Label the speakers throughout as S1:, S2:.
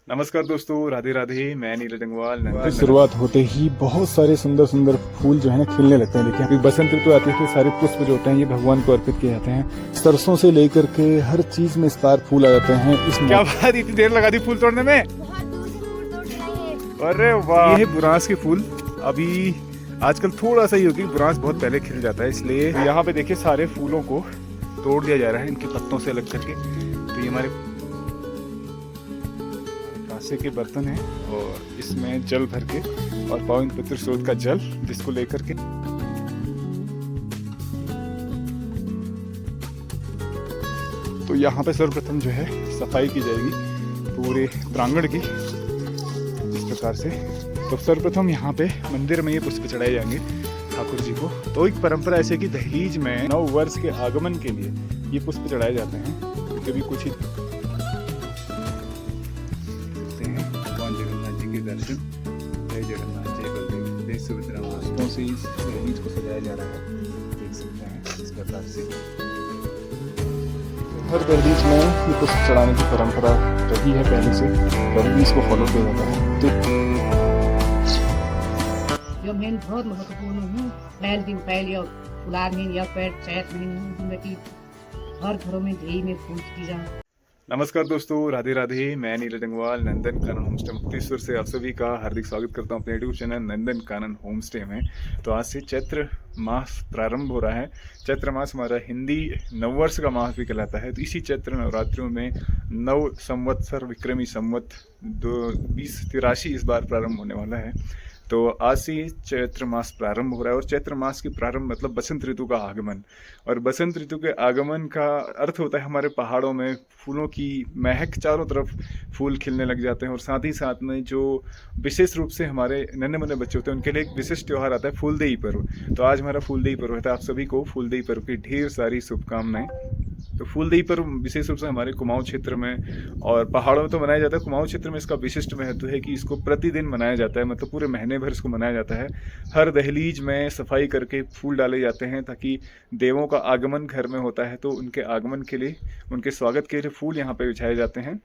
S1: नमस्कार दोस्तों, राधे राधे। मैं नीरज अंगवाल।
S2: शुरुआत होते ही बहुत सारे सुंदर सुंदर फूल जो है ना खिलने लगते हैं। देखिए, बसंत ऋतु आती है तो सारे पुष्प जो होते हैं ये भगवान को अर्पित किए जाते हैं। सरसों से लेकर के हर चीज में इस बार फूल आ जाते हैं।
S1: क्या बात, इतनी देर लगा दी फूल तोड़ने में? अरे वाह, ये है बुरांस के फूल। अभी आजकल थोड़ा सा ही होगी, बुरांस बहुत पहले खिल जाता है, इसलिए यहाँ पे देखिए सारे फूलों को तोड़ दिया जा रहा है इनके पत्तों से अलग करके। तो ये हमारे कांसे के बर्तन है और इसमें जल भर के और पावन पवित्र स्रोत का जल जिसको लेकर के तो यहाँ पे सर्वप्रथम जो है सफाई की जाएगी पूरे प्रांगण की इस प्रकार से। तो सर्वप्रथम यहाँ पे मंदिर में ये पुष्प चढ़ाए जाएंगे ठाकुर जी को। तो एक परंपरा ऐसे कि दहलीज में नव वर्ष के आगमन के लिए ये पुष्प चढ़ाए जाते हैं। क्योंकि अभी कुछ ही भगवान जगन्नाथ जी के दर्शन। जय जगन्नाथ, जय बलदेव, जय सुभद्रा। पुष्पों से इस दहलीज को सजाया जा रहा है, देख सकते हैं इस प्रकार से।
S2: हर दहलीज में ये पुष्प चढ़ाने की परंपरा रही है पहले से, पहले इसको फॉलो किया जाता है। तो
S3: यो मेन बहुत महत्वपूर्ण हूँ। पहले दिन पहले यो फुलार में या पेड़ चैत में जिंदगी हर घरों में यही में फूल की जाए।
S1: नमस्कार दोस्तों, राधे राधे। मैं नीरज अंगवाल नंदन कानन होमस्टे मुक्तेश्वर से आप सभी का हार्दिक स्वागत करता हूं अपने YouTube channel Nandan Kanan homestay में। तो आज से चैत्र मास प्रारंभ हो रहा है। चैत्र मास हमारा हिंदी नववर्ष का मास भी कहलाता है। तो इसी चैत्र नवरात्रियों में नव संवत्सर विक्रमी संवत 2083 इस बार प्रारंभ होने वाला है। तो आज से चैत्र मास प्रारंभ हो रहा है और चैत्र मास की प्रारंभ मतलब बसंत ऋतु का आगमन। और बसंत ऋतु के आगमन का अर्थ होता है हमारे पहाड़ों में फूलों की महक, चारों तरफ फूल खिलने लग जाते हैं। और साथ ही साथ में जो विशेष रूप से हमारे नन्हे मुन्ने बच्चे होते हैं उनके लिए एक विशिष्ट त्यौहार आता है फूलदेई पर्व। तो आज हमारा फूलदेई पर्व है। आप सभी को फूलदेई पर्व की ढेर सारी शुभकामनाएं। तो फूलदेई पर्व विशेष रूप से हमारे कुमाऊं क्षेत्र में और पहाड़ों में तो मनाया जाता है। कुमाऊं क्षेत्र में इसका विशिष्ट महत्व है कि इसको प्रतिदिन मनाया जाता है, मतलब पूरे महीने भर इसको मनाया जाता है। हर दहलीज में सफाई करके फूल डाले जाते हैं ताकि देवों का आगमन घर में होता है तो उनके आगमन के लिए, उनके स्वागत के लिए फूल यहाँ पे बिछाए जाते हैं।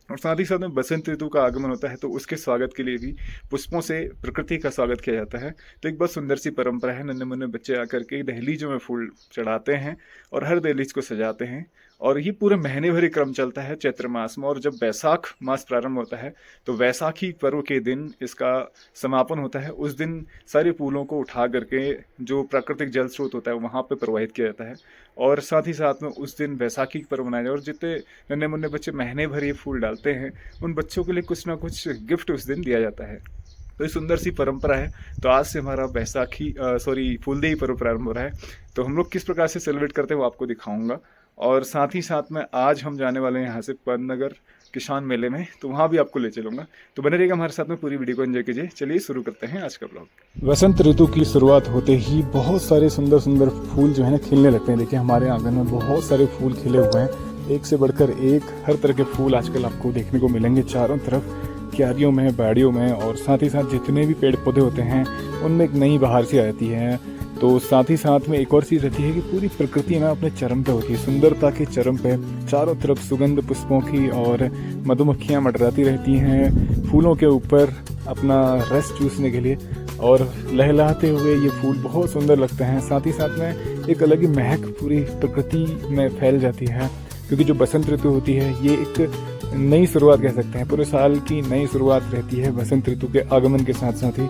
S1: और साथ ही साथ में बसंत ऋतु का आगमन होता है तो उसके स्वागत के लिए भी पुष्पों से प्रकृति का स्वागत किया जाता है। तो एक बहुत सुंदर सी परंपरा है। नन्हे मुन्ने बच्चे आकर के दहलीजों में फूल चढ़ाते हैं और हर दहलीज को सजाते हैं। और ये पूरे महीने भर क्रम चलता है चैत्र मास में। और जब वैशाख मास प्रारंभ होता है तो वैसाखी पर्व के दिन इसका समापन होता है। उस दिन सारे फूलों को उठा करके जो प्राकृतिक जल स्रोत होता है वहाँ पे प्रवाहित किया जाता है। और साथ ही साथ में उस दिन वैसाखी पर्व मनाया जाए। और जितने नन्हे मुन्ने बच्चे महीने भर ये फूल डालते हैं उन बच्चों के लिए कुछ ना कुछ गिफ्ट उस दिन दिया जाता है। तो ये सुंदर सी परंपरा है। तो आज से हमारा फूलदेई पर्व प्रारंभ हो रहा है। तो हम लोग किस प्रकार से सेलिब्रेट करते हैं वो आपको दिखाऊंगा। और साथ ही साथ में आज हम जाने वाले हैं यहाँ से पन्नगर किसान मेले में, तो वहाँ भी आपको ले चलूंगा। तो बने रहिएगा हमारे साथ में, पूरी वीडियो को एंजॉय कीजिए। चलिए शुरू करते हैं आज का ब्लॉग।
S2: बसंत ऋतु की शुरुआत होते ही बहुत सारे सुंदर सुंदर फूल जो है ना खिलने लगते हैं। देखिए, हमारे आंगन में बहुत सारे फूल खिले हुए हैं, एक से बढ़कर एक। हर तरह के फूल आजकल आपको देखने को मिलेंगे चारों तरफ, क्यारियों में, बाड़ियों में। और साथ ही साथ जितने भी पेड़ पौधे होते हैं उनमें एक नई बहार सी आती है। तो साथ ही साथ में एक और चीज़ रहती है कि पूरी प्रकृति ना अपने चरम पे होती है, सुंदरता के चरम पे। चारों तरफ सुगंध पुष्पों की और मधुमक्खियाँ मंडराती रहती हैं फूलों के ऊपर अपना रस चूसने के लिए। और लहलहाते हुए ये फूल बहुत सुंदर लगते हैं। साथ ही साथ में एक अलग ही महक पूरी प्रकृति में फैल जाती है। क्योंकि जो बसंत ऋतु होती है ये एक नई शुरुआत कह सकते हैं, पूरे साल की नई शुरुआत रहती है बसंत ऋतु के आगमन के साथ साथ ही।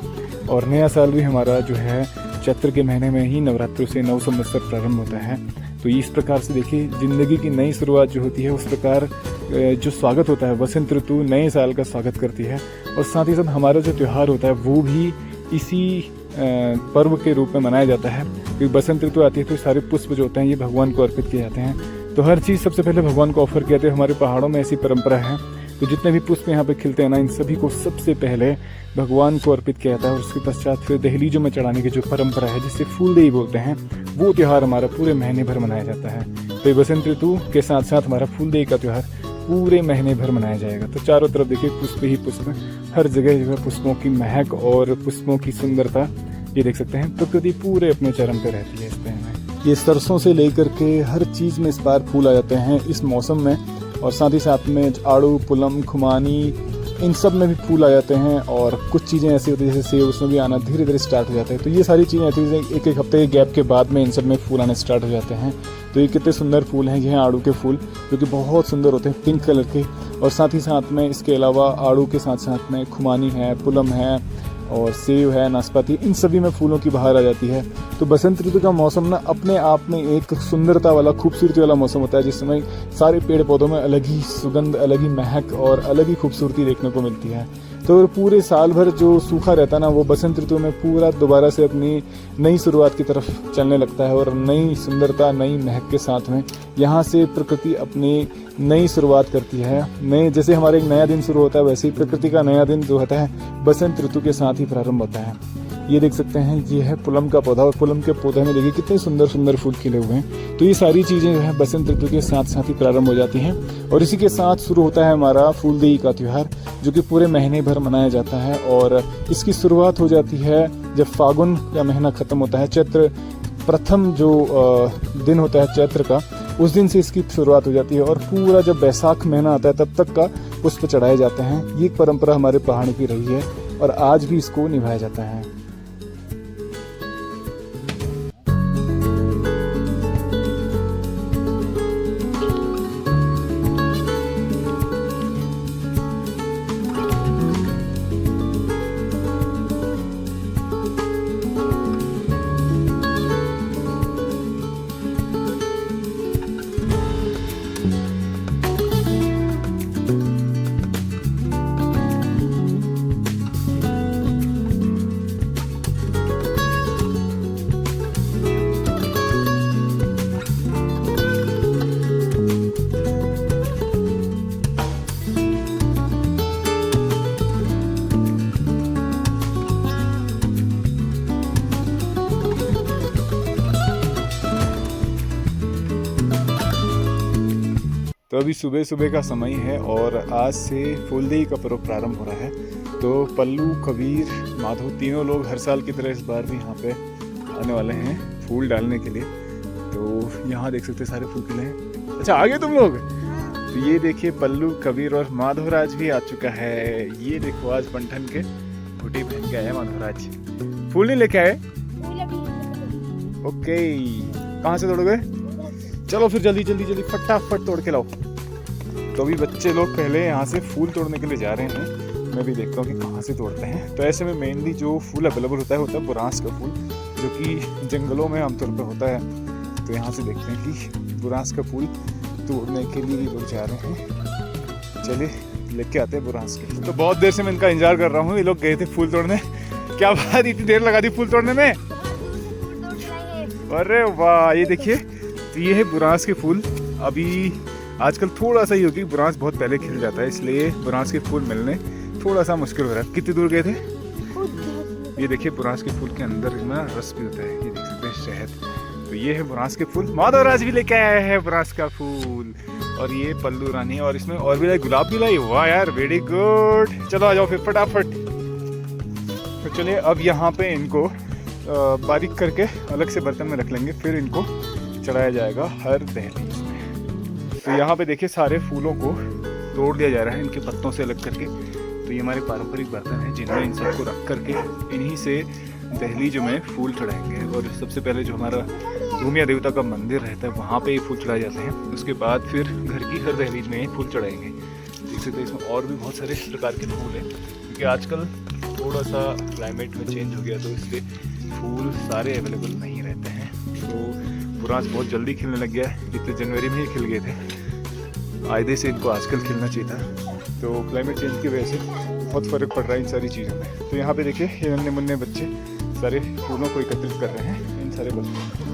S2: और नया साल भी हमारा जो है चैत्र के महीने में ही नवरात्रों से नव संवत्सर प्रारंभ होता है। तो इस प्रकार से देखिए जिंदगी की नई शुरुआत जो होती है उस प्रकार जो स्वागत होता है, बसंत ऋतु नए साल का स्वागत करती है। और साथ ही साथ हमारा जो त्यौहार होता है वो भी इसी पर्व के रूप में मनाया जाता है। क्योंकि बसंत ऋतु आती है तो सारे पुष्प जो होते हैं ये भगवान को अर्पित किए जाते हैं। तो हर चीज़ सबसे पहले भगवान को ऑफर किया जाता है। हमारे पहाड़ों में ऐसी परंपरा है। तो जितने भी पुष्प यहाँ पे खिलते हैं ना, इन सभी को सबसे पहले भगवान को अर्पित किया जाता है। और उसके पश्चात फिर दहलीजों में चढ़ाने की जो परंपरा है जिसे फूलदेई बोलते हैं, वो त्यौहार हमारा पूरे महीने भर मनाया जाता है। तो ये बसंत ऋतु के साथ साथ हमारा फूलदेई का त्यौहार पूरे महीने भर मनाया जाएगा। तो चारों तरफ देखिए पुष्प ही पुष्प, हर जगह जो है पुष्पों की महक और पुष्पों की सुंदरता ये देख सकते हैं। प्रकृति पूरे अपने चरम पे रहती है इस पे में। ये सरसों से लेकर के हर चीज़ में इस बार फूल आ जाते हैं इस मौसम में। और साथ ही साथ में आड़ू, पुलम, खुमानी, इन सब में भी फूल आ जाते हैं। और कुछ चीज़ें ऐसी होती है जैसे सेब, उसमें भी आना धीरे धीरे स्टार्ट हो जाता है। तो ये सारी चीज़ें ऐसी एक एक हफ्ते के गैप के बाद में इन सब में फूल आने स्टार्ट हो जाते हैं। तो ये कितने सुंदर फूल हैं, ये हैं आड़ू के फूल जो कि बहुत सुंदर होते हैं, पिंक कलर के। और साथ ही साथ में इसके अलावा आड़ू के साथ साथ में खुमानी है, पुलम है और सेब है, नाशपाती, इन सभी में फूलों की बहार आ जाती है। तो बसंत ऋतु का मौसम ना अपने आप में एक सुंदरता वाला, खूबसूरती वाला मौसम होता है, जिसमें सारे पेड़ पौधों में अलग ही सुगंध, अलग ही महक और अलग ही खूबसूरती देखने को मिलती है। तो पूरे साल भर जो सूखा रहता है ना, वो बसंत ऋतु में पूरा दोबारा से अपनी नई शुरुआत की तरफ चलने लगता है। और नई सुंदरता, नई महक के साथ में यहाँ से प्रकृति अपनी नई शुरुआत करती है। नए जैसे हमारे एक नया दिन शुरू होता है, वैसे ही प्रकृति का नया दिन जो होता है बसंत ऋतु के साथ ही प्रारंभ होता है। ये देख सकते हैं, ये है पुलम का पौधा और पुलम के पौधे में देखिए कितने सुंदर सुंदर फूल खिले हुए हैं। तो ये सारी चीज़ें जो है बसंत ऋतु के साथ साथ ही प्रारंभ हो जाती हैं। और इसी के साथ शुरू होता है हमारा फूलदेई का त्यौहार, जो कि पूरे महीने भर मनाया जाता है। और इसकी शुरुआत हो जाती है जब फागुन का महीना खत्म होता है, चैत्र प्रथम जो दिन होता है चैत्र का, उस दिन से इसकी शुरुआत हो जाती है। और पूरा जब बैसाख महीना आता है तब तक का पुष्प चढ़ाए जाते हैं। ये एक परंपरा हमारे पहाड़ों की रही है और आज भी इसको निभाया जाता है। तो अभी सुबह सुबह का समय है और आज से फूलदेई का पर्व प्रारंभ हो रहा है। तो पल्लू, कबीर, माधव तीनों लोग हर साल की तरह इस बार भी यहाँ पे आने वाले हैं फूल डालने के लिए। तो यहाँ देख सकते हैं सारे फूल खिले हैं। अच्छा, आ गए तुम लोग? तो ये देखिए पल्लू, कबीर और माधवराज भी आ चुका है। ये देखो आज बंठन के हुडी पहन के आया माधवराज। फूल नहीं लेके आए? ओके, कहाँ से तोड़ोगे? चलो फिर जल्दी जल्दी जल्दी फटाफट तोड़ के लाओ। तो अभी बच्चे लोग पहले यहाँ से फूल तोड़ने के लिए जा रहे हैं। मैं भी देखता हूँ कि कहाँ से तोड़ते हैं। तो ऐसे में मेनली जो फूल अवेलेबल होता है बुरांस का फूल, जो कि जंगलों में आमतौर पर होता है। तो यहाँ से देखते हैं कि बुरांस का फूल तोड़ने के लिए लोग जा रहे हैं। चलिए लेके आते हैं बुरांस के। तो बहुत देर से मैं इनका इंतजार कर रहा हूँ। ये लोग गए थे फूल तोड़ने। क्या बात, इतनी देर लगा दी फूल तोड़ने में? अरे वाह, ये देखिए, तो ये है बुरांस के फूल। अभी आजकल थोड़ा सा ही होगी, बुरांस बहुत पहले खिल जाता है, इसलिए बुरांस के फूल मिलने थोड़ा सा मुश्किल हो रहा है। कितनी दूर गए थे? ये देखिए बुरांस के फूल के अंदर ना रस भी होता है, ये देख सकते हैं, शहद। तो ये है बुरांस के फूल। माधवराज भी लेके आया है बुरांस का फूल। और ये पल्लू रानी, और इसमें और भी लाई, गुलाब भी लाई। वाह यार, वेरी गुड। चलो आ जाओ फिर फटाफट। तो चलिए अब यहाँ पे इनको बारीक करके अलग से बर्तन में रख लेंगे, फिर इनको चढ़ाया जाएगा हर दहलीज में। तो यहाँ पे देखिए सारे फूलों को तोड़ दिया जा रहा है इनके पत्तों से अलग करके। तो ये हमारे पारंपरिक बर्तन हैं जिनमें इन सबको रख करके इन्हीं से दहलीज में फूल चढ़ाएंगे। और सबसे पहले जो हमारा भूमिया देवता का मंदिर रहता है वहाँ पे ये फूल चढ़ाए जाते हैं। उसके बाद फिर घर की हर दहलीज में ये फूल चढ़ाएंगे। देख सकते हैं इसमें और भी बहुत सारे प्रकार के फूल हैं, क्योंकि आजकल थोड़ा सा क्लाइमेट में चेंज हो गया, तो इसलिए फूल सारे अवेलेबल नहीं रहते हैं। तो बुरांस बहुत जल्दी खिलने लग गया है, इतने जनवरी में ही खिल गए थे। आयदे से इनको आजकल खिलना चाहिए था। तो क्लाइमेट चेंज की वजह से बहुत फ़र्क पड़ रहा है इन सारी चीज़ों में। तो यहाँ पे देखिए ये नन्हे मुन्ने बच्चे सारे फूलों को एकत्रित कर रहे हैं इन सारे बच्चों को।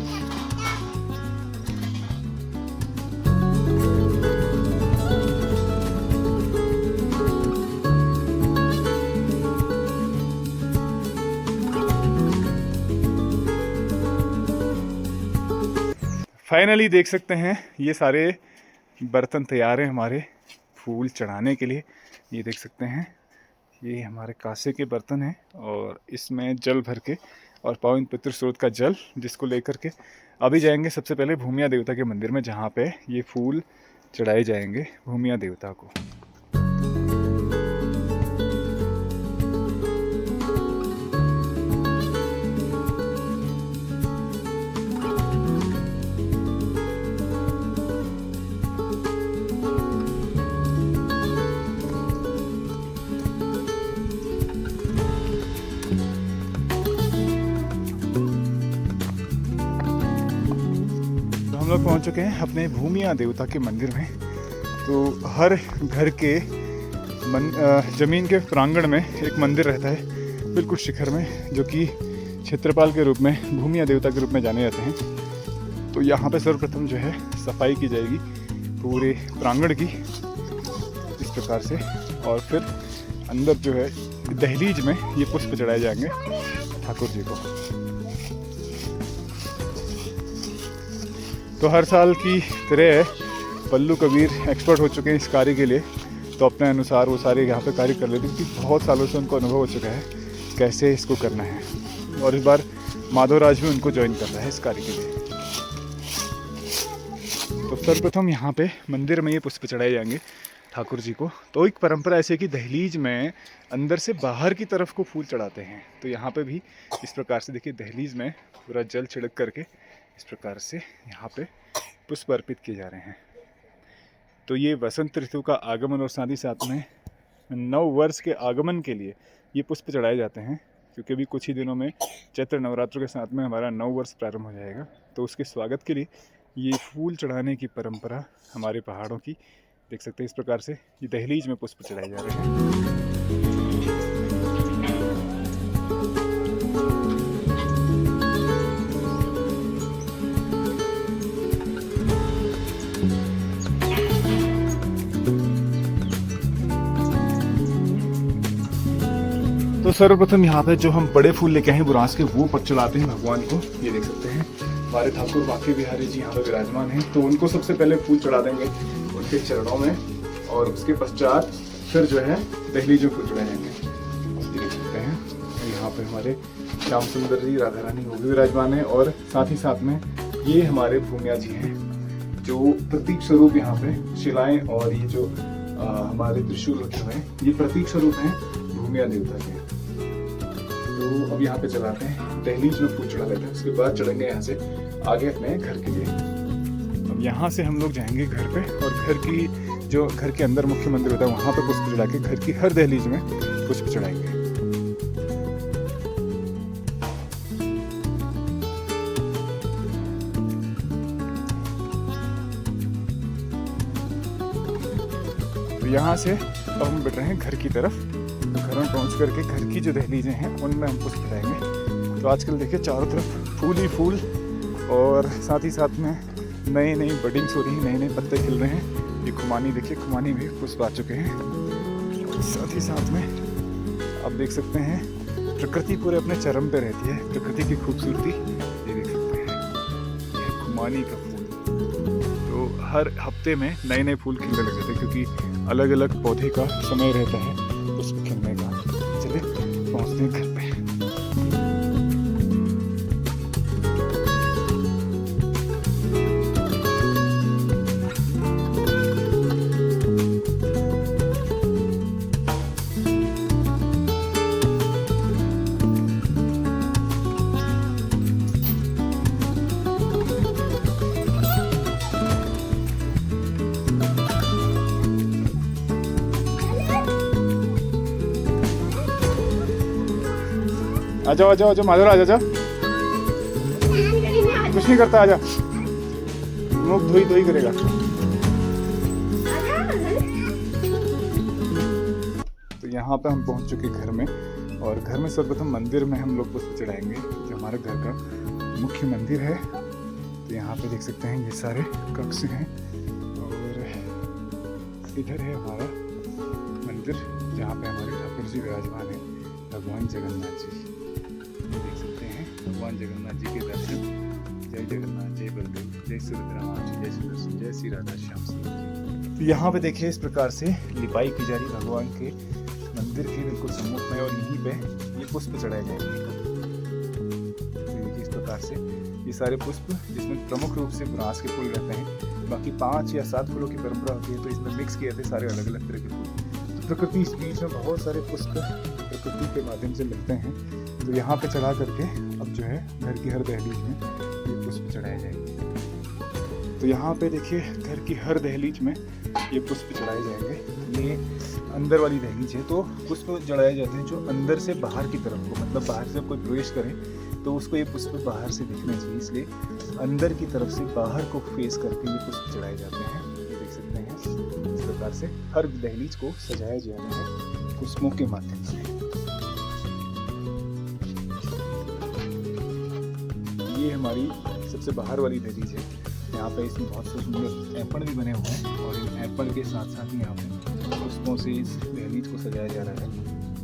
S2: फाइनली देख सकते हैं ये सारे बर्तन तैयार हैं हमारे फूल चढ़ाने के लिए। ये देख सकते हैं ये हमारे कांसे के बर्तन हैं और इसमें जल भर के और पावन पितृ स्रोत का जल, जिसको लेकर के अभी जाएंगे सबसे पहले भूमिया देवता के मंदिर में, जहाँ पे ये फूल चढ़ाए जाएंगे भूमिया देवता को। लोग पहुंच चुके हैं अपने भूमिया देवता के मंदिर में। तो हर घर के ज़मीन के प्रांगण में एक मंदिर रहता है बिल्कुल शिखर में, जो कि क्षेत्रपाल के रूप में, भूमिया देवता के रूप में जाने जाते हैं। तो यहाँ पे सर्वप्रथम जो है सफाई की जाएगी पूरे प्रांगण की इस प्रकार से, और फिर अंदर जो है दहलीज में ये पुष्प चढ़ाए जाएंगे ठाकुर जी को। तो हर साल की तरह पल्लू कबीर एक्सपर्ट हो चुके हैं इस कार्य के लिए, तो अपने अनुसार वो सारे यहाँ पे कार्य कर लेते हैं, क्योंकि बहुत सालों से उनको अनुभव हो चुका है कैसे इसको करना है। और इस बार माधवराज भी उनको ज्वाइन कर रहा है इस कार्य के लिए। तो सर्वप्रथम यहाँ पे मंदिर में ये पुष्प चढ़ाए जाएंगे ठाकुर जी को। तो एक परंपरा ऐसी है कि दहलीज में अंदर से बाहर की तरफ को फूल चढ़ाते हैं। तो यहाँ पे भी इस प्रकार से देखिए दहलीज में पूरा जल छिड़क करके इस प्रकार से यहाँ पे पुष्प अर्पित किए जा रहे हैं। तो ये वसंत ऋतु का आगमन और साथ ही साथ में नव वर्ष के आगमन के लिए ये पुष्प चढ़ाए जाते हैं, क्योंकि अभी कुछ ही दिनों में चैत्र नवरात्रों के साथ में हमारा नव वर्ष प्रारंभ हो जाएगा। तो उसके स्वागत के लिए ये फूल चढ़ाने की परंपरा हमारे पहाड़ों की देख सकते हैं। इस प्रकार से ये दहलीज में पुष्प चढ़ाए जा रहे हैं। तो सर्वप्रथम यहाँ पे जो हम बड़े फूल लेके आए हैं बुरांस के, वो पर चढ़ाते हैं भगवान को। ये देख सकते हैं हमारे ठाकुर बांके बिहारी जी यहाँ पे विराजमान हैं। तो उनको सबसे पहले फूल चढ़ा देंगे उनके चरणों में, और उसके पश्चात फिर जो है दहलीज में फूल चढ़ाएंगे। ये देख सकते हैं यहाँ पे हमारे श्याम सुंदर जी, राधा रानी वो भी विराजमान है, और साथ ही साथ में ये हमारे भूमिया जी हैं, जो प्रतीक स्वरूप यहाँ पे शिलाएं और ये जो हमारे त्रिशूल रखे हुए हैं, ये प्रतीक स्वरूप हैं भूमिया देवता के। तो अब यहाँ पे चलाते हैं, दहलीज में फूल चढ़ा लेते हैं, उसके बाद चढ़ेंगे यहाँ से आगे अपने घर के लिए। अब यहाँ से हम लोग जाएंगे घर पे, और घर के अंदर मुख्य मंदिर होता है वहाँ पे पुष्प चढ़ा के घर की हर दहलीज में पुष्प चढ़ाएंगे। तो यहाँ से अब हम बढ़ रहे हैं घर की तरफ। तो घर में पहुँच करके घर की जो दहलीजें हैं उनमें हम पुष्प चढ़ाएंगे। तो आजकल देखिए चारों तरफ फूल ही फूल, और साथ ही साथ में नई नई बडिंग्स हो रही हैं, नए नए पत्ते खिल रहे हैं। ये खुमानी देखिए, खुमानी भी पुष्प आ चुके हैं। साथ ही साथ में आप देख सकते हैं प्रकृति पूरे अपने चरम पे रहती है, प्रकृति की खूबसूरती ये देख सकते हैं, ये खुमानी का फूल। तो हर हफ्ते में नए नए फूल खिलने लग जाते हैं, क्योंकि अलग अलग पौधे का समय रहता है पुष्प खिलने का। चलिए पहुँचते हैं घर पे। आ जाओ आ जाओ आ जाओ माधुर, आ जाओ, कुछ नहीं करता, आ जा, मुख धोई धोई करेगा। तो यहाँ पे हम पहुँच चुके घर में, और घर में सर्वप्रथम मंदिर में हम लोग पुष्प चढ़ाएंगे, जो हमारे घर का मुख्य मंदिर है। तो यहाँ पे देख सकते हैं ये सारे कक्ष हैं, और इधर है हमारा मंदिर जहाँ पे हमारे ठाकुर जी विराजमान है, भगवान जगन्नाथ जी। देख सकते हैं भगवान जगन्नाथ जी के दर्शन। जय जगन्नाथ, जय बलदेव, जय सुभद्रा, जय सुदर्शन, जय श्री राधा श्याम सुंदर। तो यहाँ पे देखिए इस प्रकार से लिपाई की जा रही भगवान के मंदिर के बिल्कुल सम्मुख में, और यहीं पे ये पुष्प चढ़ाए जाएंगे। तो देखिए इस प्रकार से ये सारे पुष्प, जिसमें प्रमुख रूप से बुरांस के फूल रहते हैं, बाकी 5 या 7 फूलों की परंपरा होती है, तो इसमें मिक्स किए थे सारे अलग अलग तरह के फूल। तो प्रकृति इस बीच में बहुत सारे पुष्प प्रकृति के माध्यम से मिलते हैं। तो यहाँ पे चढ़ा करके अब जो है घर की हर दहलीज में ये पुष्प चढ़ाए जाएंगे। तो यहाँ पे देखिए घर की हर दहलीज में ये पुष्प चढ़ाए जाएंगे। ये अंदर वाली दहलीज है, तो पुष्प चढ़ाए जाते हैं जो अंदर से बाहर की तरफ को, मतलब बाहर से कोई प्रवेश करे तो उसको ये पुष्प बाहर से दिखना चाहिए, इसलिए अंदर की तरफ से बाहर को फेस करके ये पुष्प चढ़ाए जाते हैं। ये देख सकते हैं इस प्रकार से हर दहलीज को सजाया जाता है पुष्पों के माध्यम से। ये हमारी सबसे बाहर वाली दहलीज है। यहाँ पे इसमें बहुत से सुंदर ऐपण भी बने हुए हैं और इन ऐपण के साथ साथ ही यहाँ पे पुष्पों से इस दहलीज को सजाया जा रहा है।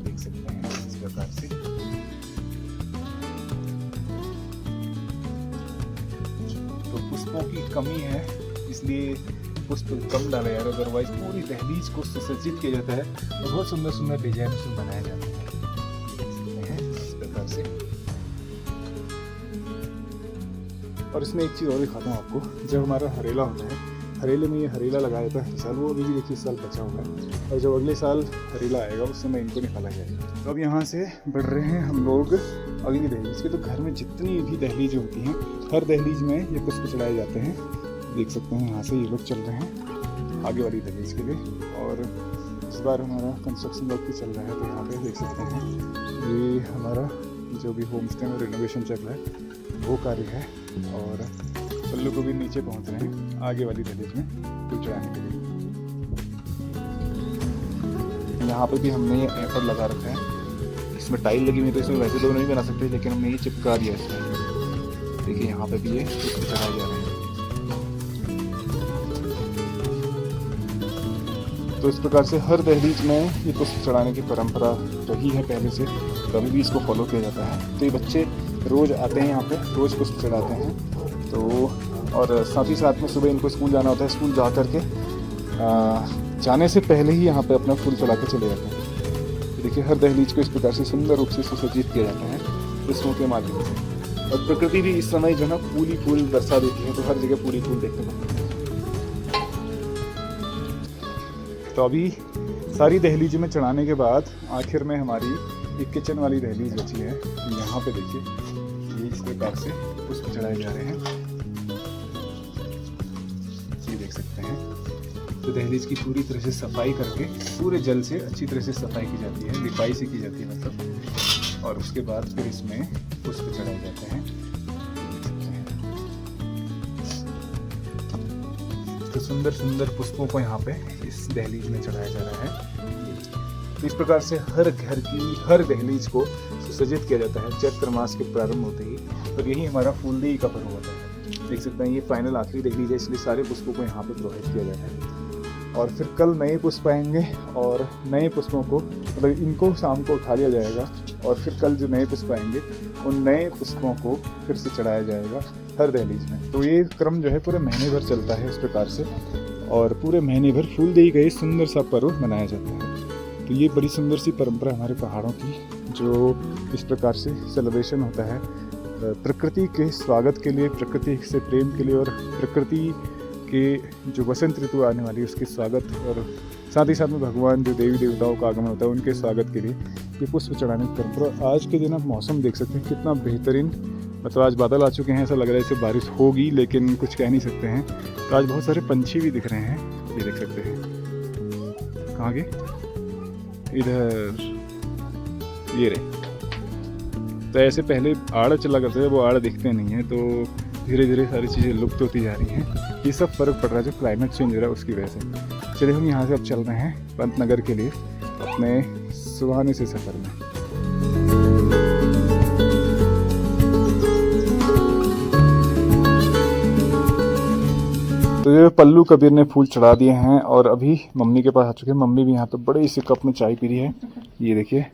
S2: देख सकते हैं इस प्रकार से। तो पुष्पों की कमी है इसलिए पुष्प कम डाला जा रहा है, अदरवाइज पूरी दहलीज को सुसज्जित किया जाता है और बहुत सुंदर सुंदर डिजाइन उसमें बनाए जाते हैं। देख सकते हैं इस प्रकार से। और इसमें एक चीज़ और दिखाता हूँ आपको, जब हमारा हरेला होता है, हरेले में ये हरेला लगाया जाता है हर साल, वो अभी भी देखिए इस साल बचा हुआ है और जब अगले साल हरेला आएगा उस समय इनको निकाला जाएगा। तो अब यहाँ से बढ़ रहे हैं हम लोग अगली दहलीज के। तो घर में जितनी भी दहलीज होती हैं हर दहलीज में ये पुष्प चढ़ाए जाते हैं। देख सकते हैं यहाँ से ये लोग चल रहे हैं आगे वाली दहलीज के लिए। और इस बार हमारा कंस्ट्रक्शन वर्क भी चल रहा है, तो यहाँ पे देख सकते हैं ये हमारा जो भी होम स्टे में रिनोवेशन चल रहा है वो कार्य है। और पल्लू को भी नीचे पहुँच रहे हैं आगे वाली दहलीज में फूल चढ़ाने के लिए। यहाँ पे भी हमने ये एपर लगा रखा है, इसमें टाइल लगी हुई है तो इसमें वैसे तो नहीं बना सकते, लेकिन हमने ये चिपका दिया इसमें। देखिए यहाँ पे भी ये पुष्प चढ़ाए जा रहे हैं। तो इस प्रकार से हर दहलीज में ये पुष्प चढ़ाने की परंपरा रही है पहले से, तो अभी भी इसको फॉलो किया जाता है। तो ये बच्चे रोज़ आते हैं यहाँ पे, रोज़ पुष्प चढ़ाते हैं। तो और साथ ही साथ में सुबह इनको स्कूल जाना होता है, स्कूल जा कर के जाने से पहले ही यहाँ पे अपना फूल चढ़ा के चले जाते हैं। तो देखिए हर दहलीज को इस प्रकार से सुंदर रूप से सुसज्जित किया जाता है पुष्पों के माध्यम से। और प्रकृति भी इस समय जो है फूल ही फूल बरसा देती है, तो हर जगह फूल ही फूल देखने को मिलते हैं। तो अभी सारी दहलीज में चढ़ाने के बाद आखिर में हमारी एक किचन वाली दहलीज बची है। यहाँ पे देखिए ये इस प्रकार से पुष्प चढ़ाए जा रहे हैं, ये देख सकते हैं। तो दहलीज की पूरी तरह से सफाई करके पूरे जल से अच्छी तरह से सफाई की जाती है, लिपाई से की जाती है मतलब। और उसके बाद फिर इसमें पुष्प चढ़ाए जाते हैं। तो सुंदर सुंदर पुष्पों को यहाँ पे इस दहलीज में चढ़ाया जा रहा है। तो इस प्रकार से हर घर की हर दहलीज को सुसज्जित किया जाता है चैत्र मास के प्रारंभ होते ही। और यही हमारा फूलदेही का पर्व होता है। देख सकते हैं ये फाइनल आखिरी दहलीज है, इसलिए सारे पुष्पों को यहाँ पे प्रोवाइड किया जाता है। और फिर कल नए पुष्प आएंगे और नए पुष्पों को मतलब इनको शाम को उठा लिया जाएगा और फिर कल जो नए पुष्प आएंगे उन नए पुष्पों को फिर से चढ़ाया जाएगा हर दहलीज में। तो ये क्रम जो है पूरे महीने भर चलता है इस प्रकार से, और पूरे महीने भर फूलदेही का ये सुंदर सा पर्व मनाया जाता है। तो ये बड़ी सुंदर सी परंपरा हमारे पहाड़ों की, जो इस प्रकार से सेलिब्रेशन होता है प्रकृति के स्वागत के लिए, प्रकृति से प्रेम के लिए और प्रकृति के जो वसंत ऋतु आने वाली है उसके स्वागत, और साथ ही साथ में भगवान जो देवी देवताओं का आगमन होता है उनके स्वागत के लिए ये पुष्प चढ़ाने की परंपरा। आज के दिन आप मौसम देख सकते हैं कितना बेहतरीन, मतलब आज बादल आ चुके हैं, ऐसा लग रहा है जैसे बारिश होगी लेकिन कुछ कह नहीं सकते हैं। तो आज बहुत सारे पंछी भी दिख रहे हैं, ये देख सकते हैं। कहाँ गए? इधर ये रहे। तो ऐसे पहले आड़ चला करते थे, वो आड़ दिखते नहीं है, तो धीरे धीरे सारी चीज़ें लुप्त होती जा रही हैं। ये सब फर्क पड़ रहा है जो क्लाइमेट चेंज हो रहा है उसकी वजह से। चलिए हम यहाँ से अब चल रहे हैं पंतनगर के लिए अपने सुहाने से सफ़र में। तो ये पल्लू कबीर ने फूल चढ़ा दिए हैं और अभी मम्मी के पास आ चुके हैं। मम्मी भी यहाँ पे बड़े इसी कप में चाय पी रही है, ये देखिए।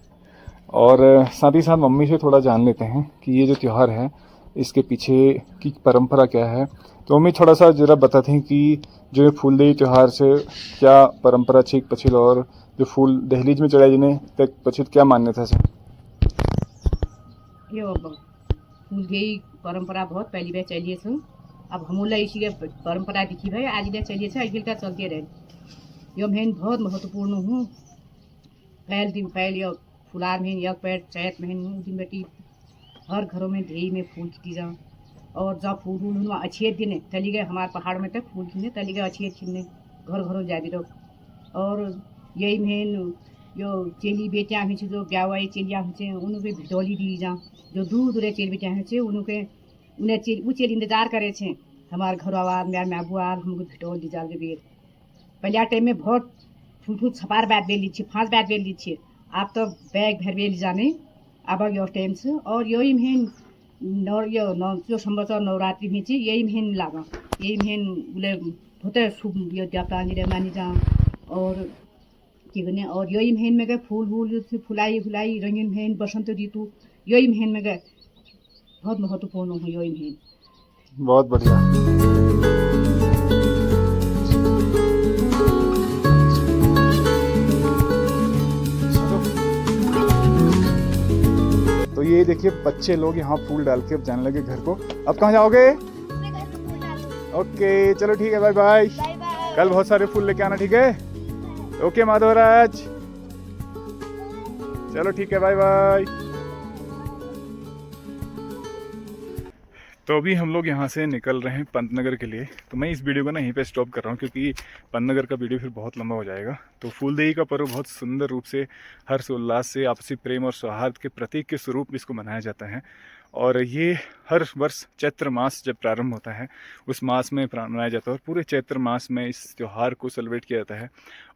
S2: और साथ ही साथ मम्मी से थोड़ा जान लेते हैं कि ये जो त्यौहार है इसके पीछे की परंपरा क्या है। तो मम्मी थोड़ा सा जरा बताती हैं कि जो फूलदेही त्यौहार से क्या परंपरा छीक पछिल और जो फूल दहलीज में चढ़ाए जिन्हें तक पछिल क्या मान्यता से।
S3: यो फूलदेही परंपरा बहुत पहली बार चलिए छूँ। अब हमूला इसी के परंपरा दिखी भाई आज ले चलिए छे अगिल का चलते रहे। यो मेन बहुत महत्वपूर्ण हूँ। पहल दिन पहल यो फुलार में या पैर चैत में दिन बेटी हर घरों में देही में फूल की जाओ। और जब फूल फूल अच्छे दिन चली गए हमारे पहाड़ में तक फूल खिलने चली गए अच्छे खिलने घर घरों जाती रहो। और यही मेन यो चेली बेटियाँ हुई जो ब्यावाई चेलियाँ हुई उनके भिटोली दी जा जो दूर दूर चेली बेटियाँ हुई उनके उन्हें वो चेली इंतजार करे छे हमारे घर आवाज मेरे में बुआर हमको भिटोल दी जाल बेर पहले टाइम में बहुत फूल छपार बैठ बेल ली 5 बैठ बेल ली आप तो बैग भर बेल जाने अब यो टाइम से और यही मेहन जो संबत नवरात्रि हुई यही मेहन लागा यही मेहन बोले होते शुभ यो देवता जी मानी जा और के भने और यही मेहन में गए फूल से फुलाई रंगीन मेहन बसंत ऋतु यही मेहन में गए बहुत महत्वपूर्ण है यही मेहन।
S2: बहुत बढ़िया। तो ये देखिए बच्चे लोग यहाँ फूल डाल के अब जाने लगे घर को। अब कहाँ जाओगे? ओके चलो ठीक है, बाय बाय। कल बहुत सारे फूल लेके आना, ठीक है? ओके माधवराज, चलो ठीक है, बाय बाय। तो अभी हम लोग यहाँ से निकल रहे हैं पंतनगर के लिए। तो मैं इस वीडियो को ना यहीं पे स्टॉप कर रहा हूँ क्योंकि पंतनगर का वीडियो फिर बहुत लंबा हो जाएगा। तो फूलदेई का पर्व बहुत सुंदर रूप से हर्ष उल्लास से आपसी प्रेम और सौहार्द के प्रतीक के स्वरूप इसको मनाया जाता है। और ये हर वर्ष चैत्र मास जब प्रारंभ होता है उस मास में मनाया जाता है और पूरे चैत्र मास में इस त्यौहार को सेलिब्रेट किया जाता है।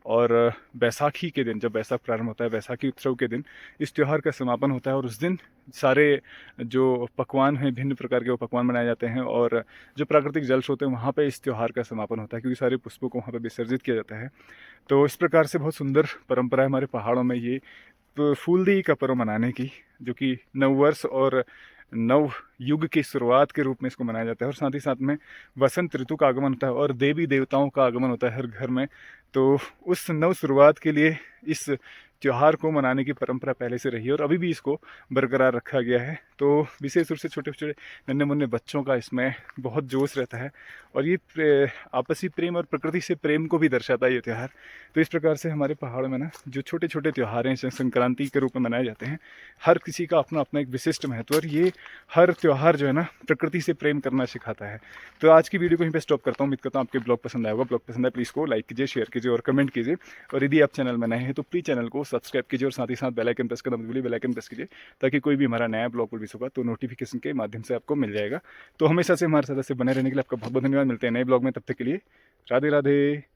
S2: और बैसाखी के दिन, जब बैसाख प्रारंभ होता है, बैसाखी उत्सव के दिन इस त्यौहार का समापन होता है और उस दिन सारे जो पकवान हैं, भिन्न प्रकार के वो पकवान बनाए जाते हैं और जो प्राकृतिक जल स्रोत हैं वहाँ पे इस त्यौहार का समापन होता है क्योंकि सारे पुष्पों को वहाँ पे विसर्जित किया जाता है। तो इस प्रकार से बहुत सुंदर परंपरा है हमारे पहाड़ों में ये फूलदेई का पर्व मनाने की, जो कि नववर्ष और नव युग की शुरुआत के रूप में इसको मनाया जाता है। और साथ ही साथ में वसंत ऋतु का आगमन होता है और देवी देवताओं का आगमन होता है हर घर में। तो उस नव शुरुआत के लिए इस त्यौहार को मनाने की परंपरा पहले से रही है और अभी भी इसको बरकरार रखा गया है। तो विशेष रूप से छोटे छोटे नन्हे मुन्ने बच्चों का इसमें बहुत जोश रहता है और ये आपसी प्रेम और प्रकृति से प्रेम को भी दर्शाता है ये त्यौहार। तो इस प्रकार से हमारे पहाड़ों में ना जो छोटे छोटे त्यौहार हैं संक्रांति के रूप में मनाए जाते हैं, हर किसी का अपना अपना एक विशिष्ट महत्व और ये हर त्यौहार जो है ना प्रकृति से प्रेम करना सिखाता है। तो आज की वीडियो को यहीं पे स्टॉप करता हूँ। उम्मीद करता हूँ आपके ब्लॉग पसंद आएगा। ब्लॉग पसंद है प्लीज़ को लाइक कीजिए, शेयर कीजिए और कमेंट कीजिए। और यदि आप चैनल में नए हैं तो प्लीज़ चैनल को सब्सक्राइब कीजिए और साथ ही साथ बेल आइकन प्रेस करना मत भूलिए, बेल आइकन प्रेस कीजिए ताकि कोई भी हमारा नया ब्लॉग रिलीज होगा तो नोटिफिकेशन के माध्यम से आपको मिल जाएगा। तो हमेशा से हमारे साथ ऐसे बने रहने के लिए आपका बहुत बहुत धन्यवाद। मिलते हैं नए ब्लॉग में, तब तक के लिए राधे राधे।